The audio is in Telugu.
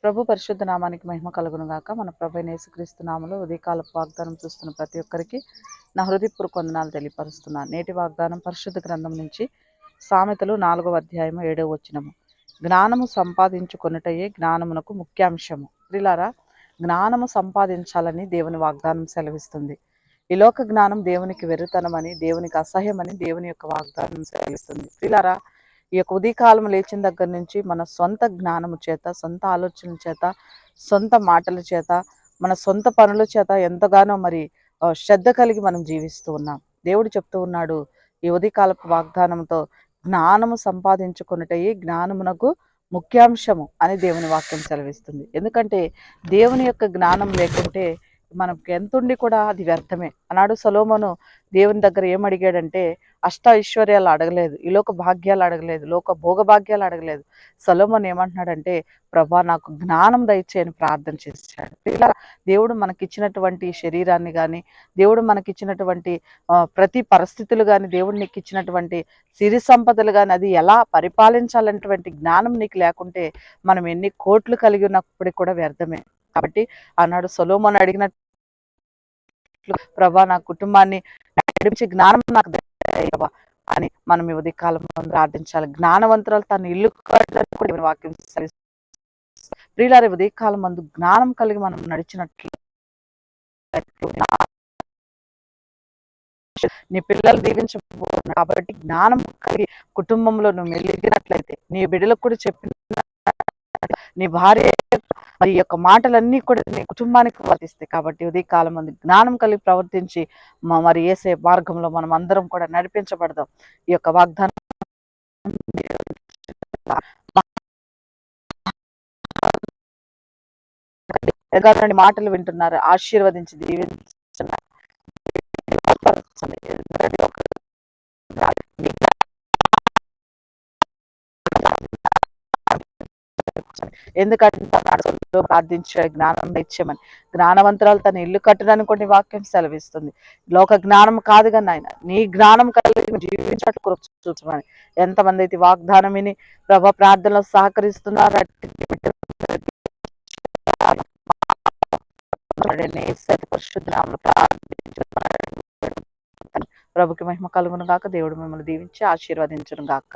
ప్రభు పరిశుద్ధ నామానికి మహిమ కలుగును గాక. మన ప్రభు అయిన యేసుక్రీస్తు నామములో ఉదయకాలపు వాగ్దానం చూస్తున్న ప్రతి ఒక్కరికి నా హృదయపూర్వక వందనాలు తెలియపరుస్తున్నాను. నేటి వాగ్దానం పరిశుద్ధ గ్రంథం నుంచి సామెతలు 4వ అధ్యాయము 7వ వచనము. జ్ఞానము సంపాదించుకొనుటయే జ్ఞానమునకు ముఖ్యాంశము. ప్రియులారా, జ్ఞానము సంపాదించాలని దేవుని వాగ్దానం సెలవిస్తుంది. ఈ లోక జ్ఞానం దేవునికి వెర్రితనమని, దేవునికి అసహ్యమని దేవుని యొక్క వాగ్దానం సెలవిస్తుంది. ప్రియులారా, ఈ యొక్క ఉదయకాలం లేచిన దగ్గర నుంచి మన సొంత జ్ఞానము చేత, సొంత ఆలోచనల చేత, సొంత మాటల చేత, మన సొంత పనుల చేత ఎంతగానో శ్రద్ధ కలిగి మనం జీవిస్తూ ఉన్నాం. దేవుడు చెప్తూ ఉన్నాడు ఈ ఉదయకాలపు వాగ్దానంతో, జ్ఞానము సంపాదించుకొనుటయే జ్ఞానమునకు ముఖ్యాంశము అని దేవుని వాక్యం సెలవిస్తుంది. ఎందుకంటే దేవుని యొక్క జ్ఞానం లేకుంటే మనకు ఎంతుండి కూడా అది వ్యర్థమే. అన్నాడు సొలొమోను దేవుని దగ్గర ఏమడిగాడంటే, అష్ట ఐశ్వర్యాలు అడగలేదు, ఈ లోక భాగ్యాలు అడగలేదు, లోక భోగ భాగ్యాలు అడగలేదు. సొలొమోను ఏమంటున్నాడంటే, ప్రభా నాకు జ్ఞానం దయచేయని ప్రార్థన చేశాడు. ఇలా దేవుడు మనకిచ్చినటువంటి శరీరాన్ని కానీ, దేవుడు మనకిచ్చినటువంటి ప్రతి పరిస్థితులు కానీ, దేవుడు నీకు ఇచ్చినటువంటి సిరి సంపదలు కానీ, అది ఎలా పరిపాలించాలనేటువంటి జ్ఞానం నీకు లేకుంటే మనం ఎన్ని కోట్లు కలిగి ఉన్నప్పటికీ కూడా వ్యర్థమే. కాబట్టి ఆనాడు సొలొమోను అడిగినట్లు, ప్రభా నా కుటుంబాన్ని నడిపించి జ్ఞానం నాకు దయచేయవా అని మనం ఈ ఉదయకాలం ప్రార్థించాలి. జ్ఞానవంతురాలు తన ఇల్లు కట్టడానికి కూడా దేవుని వాక్యం సెలవిస్తుంది. ప్రియులారా, ఉదయకాలం మందు జ్ఞానం కలిగి మనం నడిచినట్లు నీ పిల్లలు దీవించబోతున్నారు కాబట్టి జ్ఞానం కలిగి కుటుంబంలో నువ్వు మెలిగినట్లయితే, నీ బిడ్డలకు కూడా చెప్పిన నీ భార్య మరి యొక్క మాటలన్నీ కూడా నీ కుటుంబానికి వర్తిస్తాయి. కాబట్టి ఉదయకాలం మంది జ్ఞానం కలిగి ప్రవర్తించి మరి యేసే మార్గంలో మనం అందరం కూడా నడిపించబడదాం. ఈ యొక్క వాగ్దానం ఎంతగానో మాటలు వింటున్నారు, ఆశీర్వదించి దీవించున్నారు. ఎందుకంటే ప్రార్థించే జ్ఞానం ఇచ్చామని, జ్ఞానవంతురాలు తన ఇల్లు కట్టడానికి కొన్ని వాక్యం సెలవిస్తుంది. లోక జ్ఞానం కాదు కానీ ఆయన నీ జ్ఞానం కలిగి జీవించినట్లు కృప చూచమని. ఎంతమంది అయితే వాగ్దానం విని ప్రభా ప్రార్థనలో సహకరిస్తున్నారు, ప్రభుకి మహిమ కలుగును గాక. దేవుడు మిమ్మల్ని దీవించి ఆశీర్వదించును గాక.